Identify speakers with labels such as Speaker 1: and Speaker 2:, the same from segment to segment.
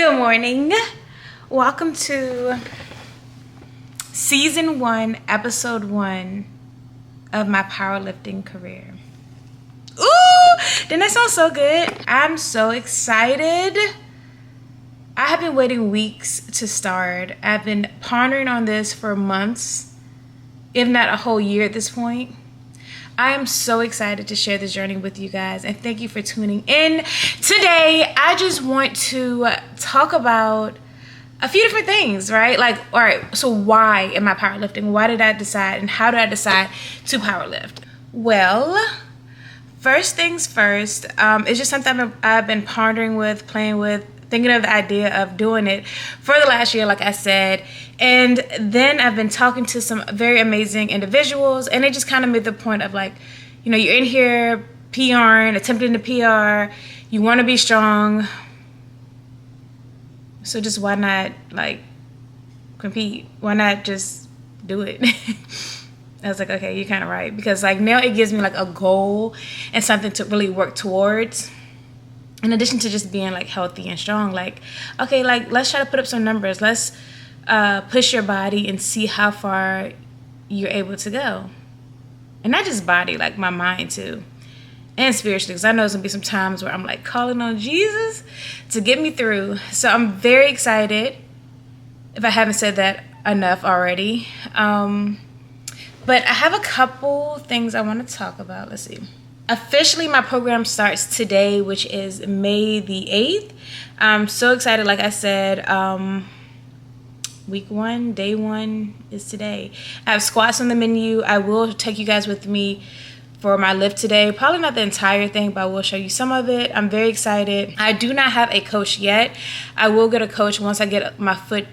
Speaker 1: Good morning. Welcome to season 1, episode 1 of my powerlifting career. Ooh, didn't that sound so good? I'm so excited. I have been waiting weeks to start. I've been pondering on this for months, if not a whole year at this point. I am so excited to share this journey with you guys, and thank you for tuning in. Today, I just want to talk about a few different things, right? Like, all right, so why am I powerlifting? Why did I decide, and how did I decide to powerlift? Well, first things first, it's just something I've been pondering with, playing with, thinking of the idea of doing it for the last year, like I said. And then I've been talking to some very amazing individuals, and it just kind of made the point of like, you know, you're in here PRing, attempting to PR, you want to be strong, so just why not like compete? Why not just do it? I was like, okay, you're kind of right, because like now it gives me like a goal and something to really work towards. In addition to just being like healthy and strong, like, okay, like let's try to put up some numbers. Let's push your body and see how far you're able to go. And not just body, like my mind too. And spiritually, because I know there's gonna be some times where I'm like calling on Jesus to get me through. So I'm very excited, if I haven't said that enough already. But I have a couple things I want to talk about. Let's see. Officially, my program starts today, which is May the 8th. I'm so excited. Like I said, week 1, day 1 is today. I have squats on the menu. I will take you guys with me for my lift today. Probably not the entire thing, but I will show you some of it. I'm very excited. I do not have a coach yet. I will get a coach once I get my foot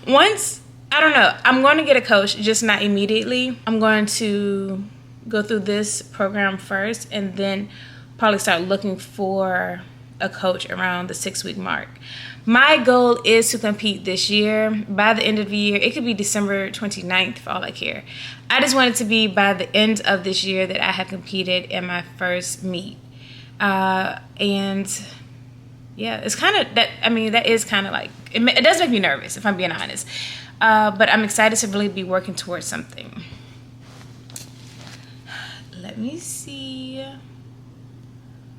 Speaker 1: once. I don't know. I'm going to get a coach, just not immediately. I'm going to go through this program first and then probably start looking for a coach around the 6-week mark. My goal is to compete this year by the end of the year. It could be December 29th for all I care. I just want it to be by the end of this year that I have competed in my first meet. And yeah, it's kind of that. I mean, that is kind of like, it does make me nervous, if I'm being honest. But I'm excited to really be working towards something. Let me see.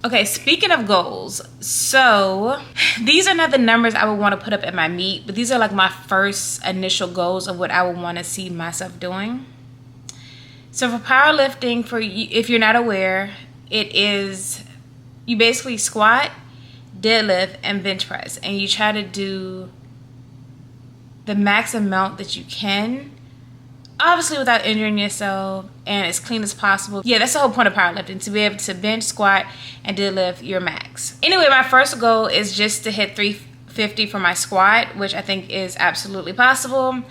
Speaker 1: Okay, speaking of goals, so these are not the numbers I would want to put up at my meet, but these are like my first initial goals of what I would want to see myself doing. So for powerlifting, if you're not aware, it is, you basically squat, deadlift, and bench press, and you try to do the max amount that you can, obviously without injuring yourself and as clean as possible. Yeah, that's the whole point of powerlifting, to be able to bench, squat, and deadlift your max. Anyway, my first goal is just to hit 350 for my squat, which I think is absolutely possible.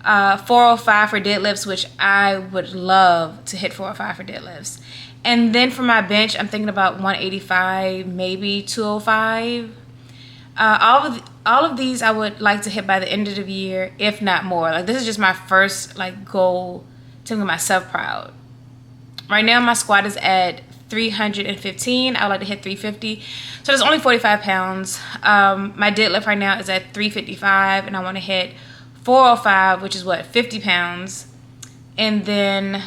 Speaker 1: 405 for deadlifts, which I would love to hit 405 for deadlifts. And then for my bench, I'm thinking about 185, maybe 205. All of these I would like to hit by the end of the year, if not more. Like, this is just my first like goal to make myself proud. Right now my squat is at 315. I would like to hit 350. So that's only 45 pounds. My deadlift right now is at 355, and I want to hit 405, which is what, 50 pounds. And then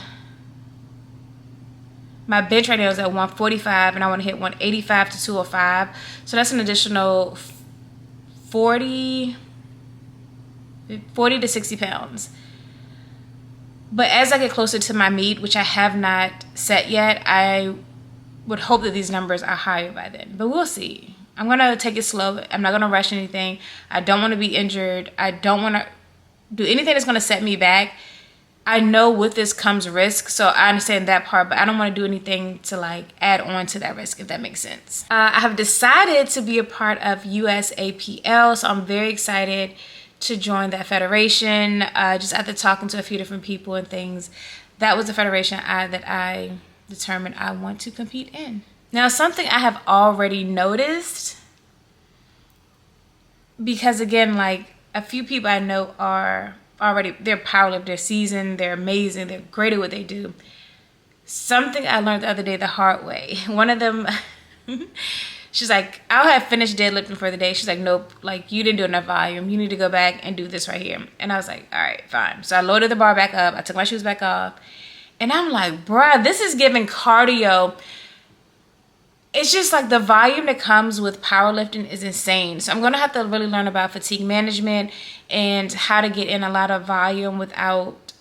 Speaker 1: my bench right now is at 145, and I want to hit 185 to 205. So that's an additional 40 to 60 pounds. But as I get closer to my meet, which I have not set yet, I would hope that these numbers are higher by then. But we'll see. I'm going to take it slow. I'm not going to rush anything. I don't want to be injured. I don't want to do anything that's going to set me back. I know with this comes risk, so I understand that part, but I don't want to do anything to like add on to that risk, if that makes sense. I have decided to be a part of USAPL, so I'm very excited to join that federation. Just after talking to a few different people and things, that was the federation that I determined I want to compete in. Now, something I have already noticed, because again, like a few people I know are already, they're powerlifters, they're seasoned, they're amazing, they're great at what they do. Something I learned the other day the hard way. One of them she's like, I'll have finished deadlifting for the day. She's like, nope, like you didn't do enough volume. You need to go back and do this right here. And I was like, all right, fine. So I loaded the bar back up. I took my shoes back off. And I'm like, bruh, this is giving cardio. It's just like the volume that comes with powerlifting is insane. So I'm going to have to really learn about fatigue management and how to get in a lot of volume without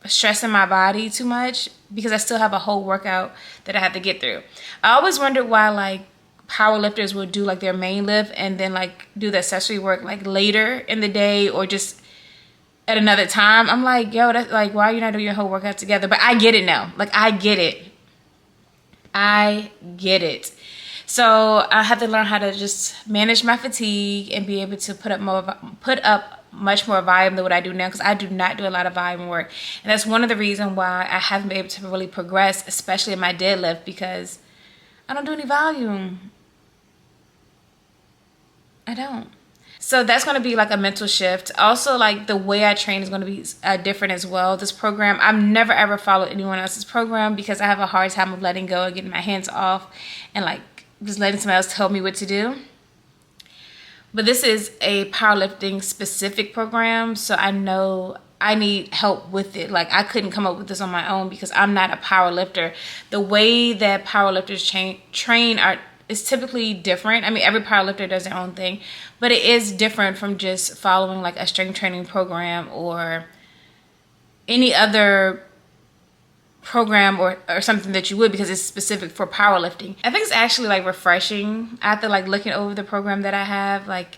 Speaker 1: stressing my body too much, because I still have a whole workout that I have to get through. I always wondered why like powerlifters would do like their main lift and then like do the accessory work like later in the day or just at another time. I'm like, yo, that's like, why are you not doing your whole workout together? But I get it now. Like I get it. So I have to learn how to just manage my fatigue and be able to put up much more volume than what I do now, because I do not do a lot of volume work. And that's one of the reasons why I haven't been able to really progress, especially in my deadlift, because I don't do any volume. I don't. So that's going to be like a mental shift. Also, like the way I train is going to be different as well. This program, I've never ever followed anyone else's program because I have a hard time of letting go and getting my hands off and like just letting somebody else tell me what to do. But this is a powerlifting specific program, so I know I need help with it. Like I couldn't come up with this on my own because I'm not a powerlifter. The way that powerlifters train is typically different. I mean, every powerlifter does their own thing, but it is different from just following like a strength training program or any other program or something that you would, because it's specific for powerlifting. I think it's actually like refreshing after like looking over the program that I have. Like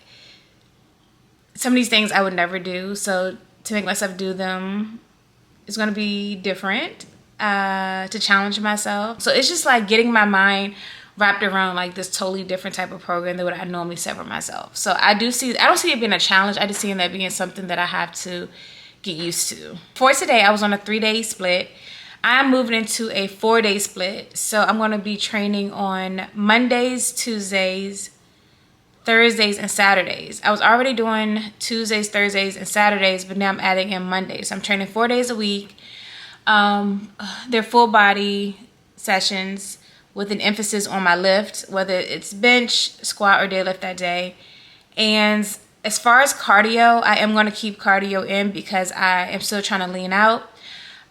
Speaker 1: some of these things I would never do, so to make myself do them is going to be different, to challenge myself. So it's just like getting my mind wrapped around like this totally different type of program than what I normally set for myself. So I don't see it being a challenge. I just see that being something that I have to get used to. For today, I was on a 3-day split. I'm moving into a 4-day split. So I'm going to be training on Mondays, Tuesdays, Thursdays, and Saturdays. I was already doing Tuesdays, Thursdays, and Saturdays, but now I'm adding in Mondays. So I'm training 4 days a week. They're full body sessions with an emphasis on my lift, whether it's bench, squat, or deadlift that day. And as far as cardio, I am going to keep cardio in because I am still trying to lean out.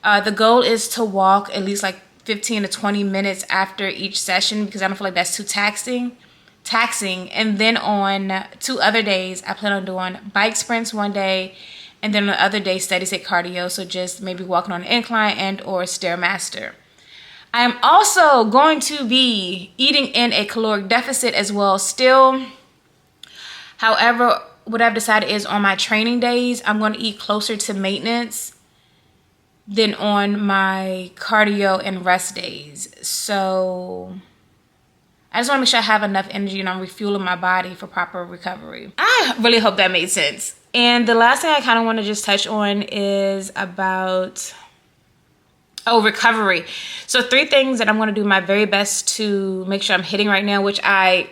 Speaker 1: The goal is to walk at least like 15 to 20 minutes after each session because I don't feel like that's too taxing. And then on 2 other days, I plan on doing bike sprints one day, and then on the other day, steady state cardio. So just maybe walking on an incline and or Stairmaster. I am also going to be eating in a caloric deficit as well still. However, what I've decided is on my training days, I'm going to eat closer to maintenance than on my cardio and rest days. So I just want to make sure I have enough energy and I'm refueling my body for proper recovery. I really hope that made sense. And the last thing I kind of want to just touch on is about recovery. So 3 things that I'm going to do my very best to make sure I'm hitting right now, which I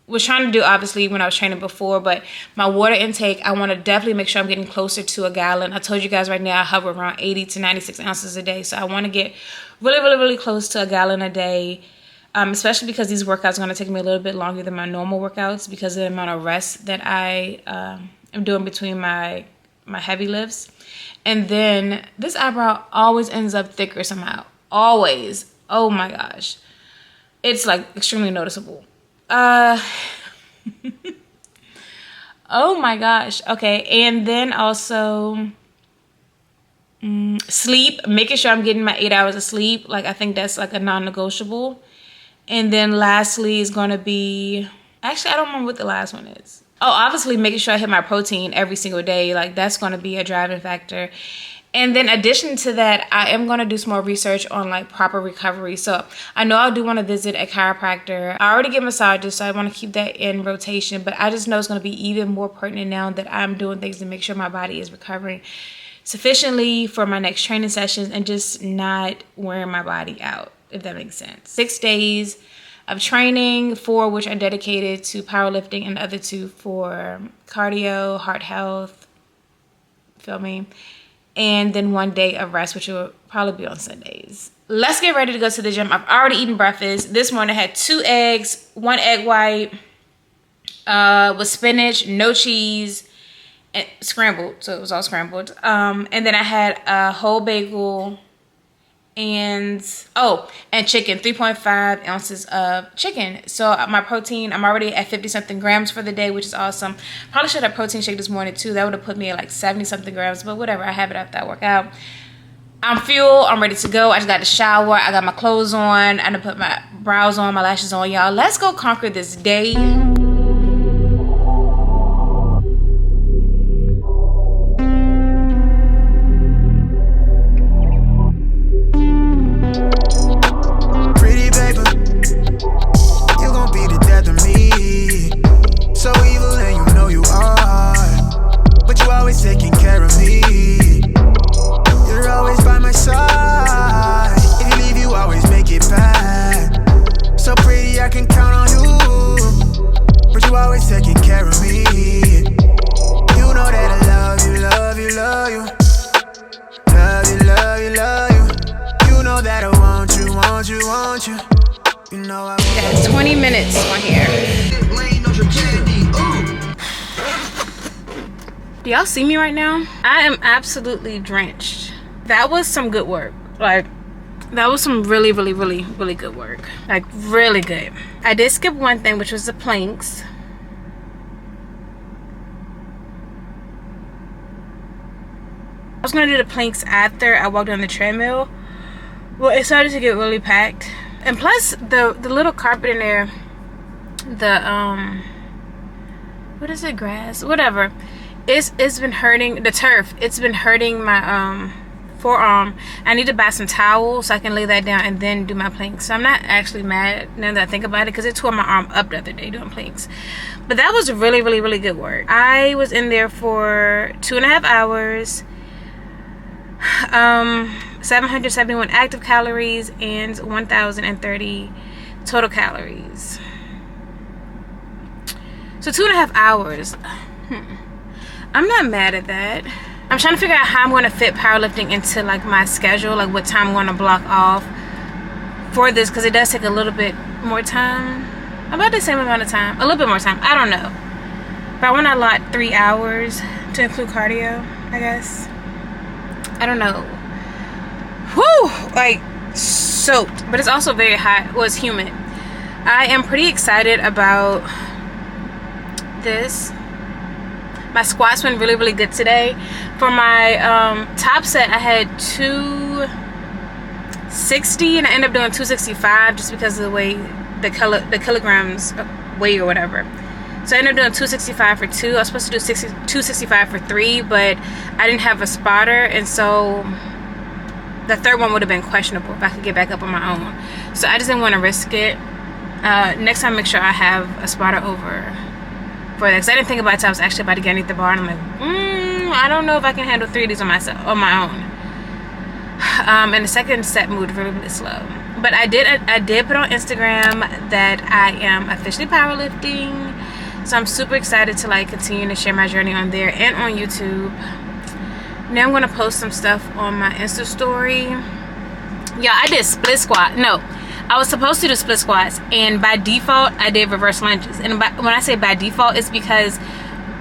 Speaker 1: was trying to do obviously when I was training before, but my water intake, I want to definitely make sure I'm getting closer to a gallon. I told you guys right now I hover around 80 to 96 ounces a day. So I want to get really, really, really close to a gallon a day, especially because these workouts are going to take me a little bit longer than my normal workouts because of the amount of rest that I am doing between my heavy lifts. And then this eyebrow always ends up thicker somehow. Always. Oh my gosh. It's like extremely noticeable. Oh my gosh. Okay. And then also sleep, making sure I'm getting my 8 hours of sleep. Like I think that's like a non-negotiable. And then lastly is going to be, actually I don't remember what the last one is. Oh, obviously making sure I hit my protein every single day. Like that's going to be a driving factor. And then addition to that, I am going to do some more research on like proper recovery. So I know I do want to visit a chiropractor. I already get massages, so I want to keep that in rotation. But I just know it's going to be even more pertinent now that I'm doing things to make sure my body is recovering sufficiently for my next training sessions and just not wearing my body out, if that makes sense. 6 days of training, 4 which are dedicated to powerlifting and the other 2 for cardio, heart health, feel me? and then 1 day of rest, which will probably be on Sundays. Let's get ready to go to the gym. I've already eaten breakfast. This morning I had 2 eggs, 1 egg white with spinach, no cheese, and scrambled. So it was all scrambled. And then I had a whole bagel and chicken, 3.5 ounces of chicken. So my protein, I'm already at 50 something grams for the day, which is awesome. Probably should have protein shake this morning too. That would have put me at like 70 something grams, but whatever, I have it after I work out. I'm fueled, I'm ready to go. I just got the shower, I got my clothes on, I done put my brows on, my lashes on. Y'all, let's go conquer this day.
Speaker 2: Pretty baby, you gon' be the death of me. So evil and you know you are, but you always taking care of me. You're always by my side. If you leave, you always make it back. So pretty, I can count on you, but you always taking care of me. You know that I love you, love you, love you. Love you, love you, love you. You know that I want you, want you, want you. You know I
Speaker 1: got 20 minutes on here. Do y'all see me right now? I am absolutely drenched. That was some good work. Like, that was some really, really, really, really good work. Like, really good. I did skip one thing, which was the planks. I was gonna do the planks after I walked on the treadmill. Well, it started to get really packed. And plus, the little carpet in there, what is it, grass? Whatever. It's been hurting, the turf. It's been hurting my forearm. I need to buy some towels so I can lay that down and then do my planks. So I'm not actually mad now that I think about it, because it tore my arm up the other day doing planks. But that was really, really, really good work. I was in there for 2.5 hours. 771 active calories and 1,030 total calories. So 2.5 hours. I'm not mad at that. I'm trying to figure out how I'm going to fit powerlifting into like my schedule, like what time I'm going to block off for this, because it does take a little bit more time. About the same amount of time, a little bit more time, I don't know. But I want to allot 3 hours to include cardio, I guess. I don't know. Whew, like soaked, but it's also very hot. Well, it's humid. I am pretty excited about this. My squats went really, really good today. For my top set, I had 260 and I ended up doing 265 just because of the way the kilograms weigh or whatever. So I ended up doing 265 for 2. I was supposed to do 265 for 3, but I didn't have a spotter, and so the third one would have been questionable if I could get back up on my own. So I just didn't want to risk it. Next time, make sure I have a spotter over for that, because I didn't think about it till I was actually about to get underneath the bar, and I'm like, I don't know if I can handle 3 of these on my own. And the second set moved really, really slow. But I did put on Instagram that I am officially powerlifting. So I'm super excited to like continue to share my journey on there and on YouTube. Now I'm gonna post some stuff on my Insta story. Yeah, I did split squat. No, I was supposed to do split squats, and by default I did reverse lunges. And when I say by default, it's because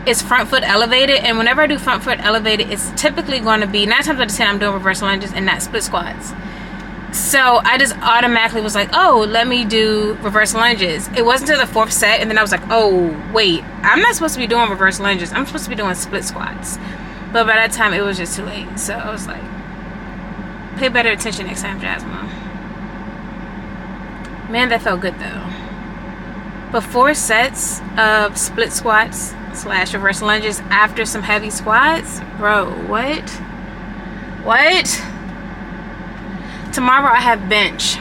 Speaker 1: it's front foot elevated, and whenever I do front foot elevated, it's typically going to be 9 times out of 10 I'm doing reverse lunges and not split squats. So I just automatically was like, oh, let me do reverse lunges. It wasn't until the 4th set, and then I was like, oh wait, I'm not supposed to be doing reverse lunges, I'm supposed to be doing split squats. But by that time it was just too late. So I was like, pay better attention next time, Jasmine. Man, that felt good though. But 4 sets of split squats / reverse lunges after some heavy squats, bro, what? Tomorrow I have bench,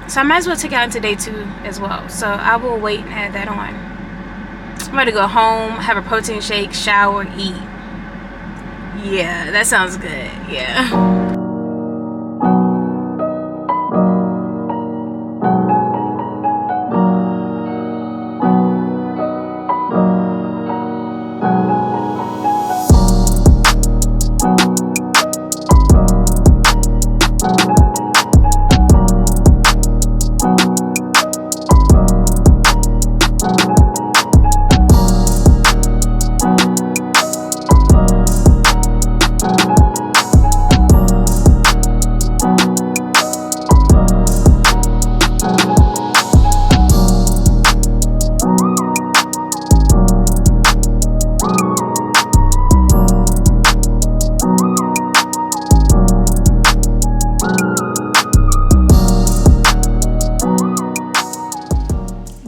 Speaker 1: so I might as well take it out into day 2 as well. So I will wait and add that on. I'm about to go home, have a protein shake, shower, eat. Yeah, that sounds good. Yeah.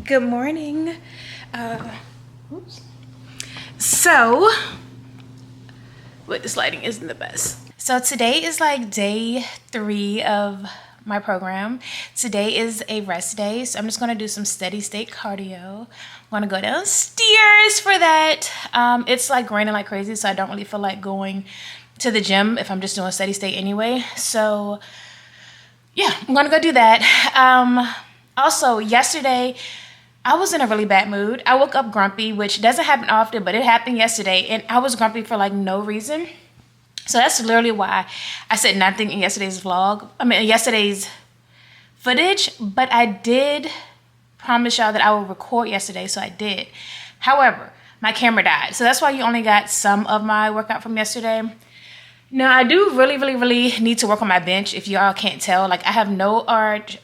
Speaker 1: Good morning. So, this lighting isn't the best. So today is like day 3 of my program. Today is a rest day, so I'm just gonna do some steady state cardio. I'm gonna go downstairs for that. It's like raining like crazy, so I don't really feel like going to the gym if I'm just doing steady state anyway. So yeah, I'm gonna go do that. Also, yesterday, I was in a really bad mood. I woke up grumpy, which doesn't happen often, but it happened yesterday, and I was grumpy for like no reason. So that's literally why I said nothing in yesterday's yesterday's footage, but I did promise y'all that I would record yesterday, so I did. However, my camera died, so that's why you only got some of my workout from yesterday. Now, I do really need to work on my bench, if y'all can't tell. Like, I have no art.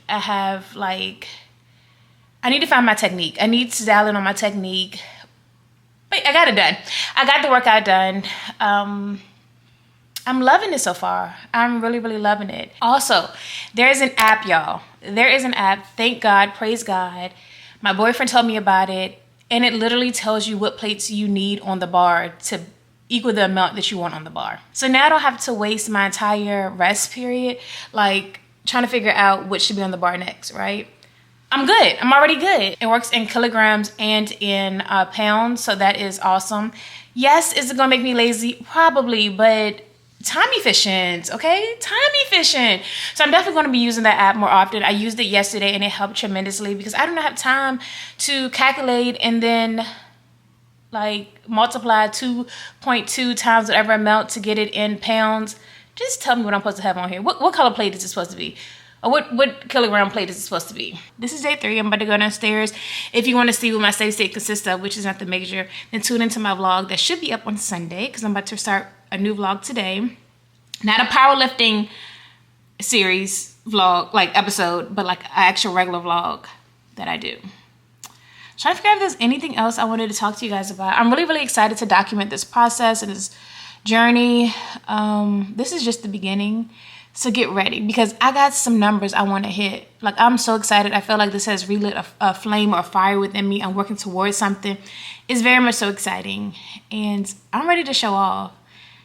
Speaker 1: I need to find my technique. I need to dial in on my technique. But I got it done. I got the workout done. I'm loving it so far. I'm really loving it. Also, there's an app, y'all. There is an app. Thank God. Praise God. My boyfriend told me about it, and it literally tells you what plates you need on the bar to equal the amount that you want on the bar. So now I don't have to waste my entire rest period like trying to figure out what should be on the bar next, right? I'm good. I'm already good. It works in kilograms and in pounds, so that is awesome. Yes, is it gonna make me lazy? Probably, but time efficient, okay? Time efficient. So I'm definitely gonna be using that app more often. I used it yesterday and it helped tremendously because I do not have time to calculate and then like multiply 2.2 times whatever amount to get it in pounds. Just tell me what I'm supposed to have on here. What color plate is it supposed to be? Or what kilogram plate is it supposed to be? This is day 3. I'm about to go downstairs. If you want to see what my steady state consists of, which is not the major, then tune into my vlog that should be up on Sunday because I'm about to start a new vlog today. Not a powerlifting series vlog, like episode, but like an actual regular vlog that I do. Trying to figure out if there's anything else I wanted to talk to you guys about. I'm really excited to document this process and this journey. This is just the beginning. So get ready because I got some numbers I want to hit. Like, I'm so excited. I feel like this has relit a flame or a fire within me. I'm working towards something. It's very much so exciting. And I'm ready to show off.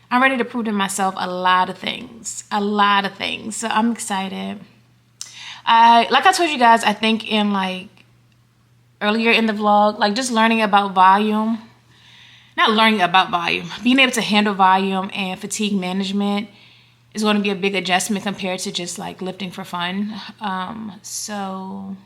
Speaker 1: I'm ready to prove to myself a lot of things. A lot of things. So I'm excited. Like I told you guys, I think in like earlier in the vlog, like just learning about volume. Not learning about volume. Being able to handle volume and fatigue management is going to be a big adjustment compared to just like lifting for fun. So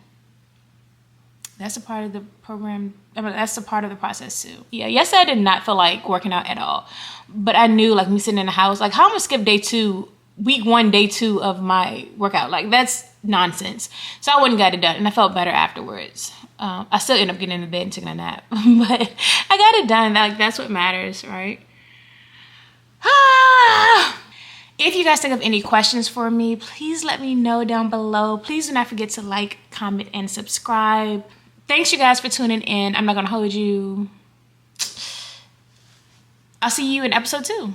Speaker 1: that's a part of the program. That's a part of the process too. Yeah, yesterday I did not feel like working out at all. But I knew, like, me sitting in the house, like, how am I gonna skip week 1, day 2 of my workout? Like, that's nonsense. So I went and got it done, and I felt better afterwards. I still ended up getting into bed and taking a nap. But I got it done. Like, that's what matters, right? If you guys think of any questions for me, please let me know down below. Please do not forget to like, comment, and subscribe. Thanks, you guys, for tuning in. I'm not going to hold you. I'll see you in episode 2.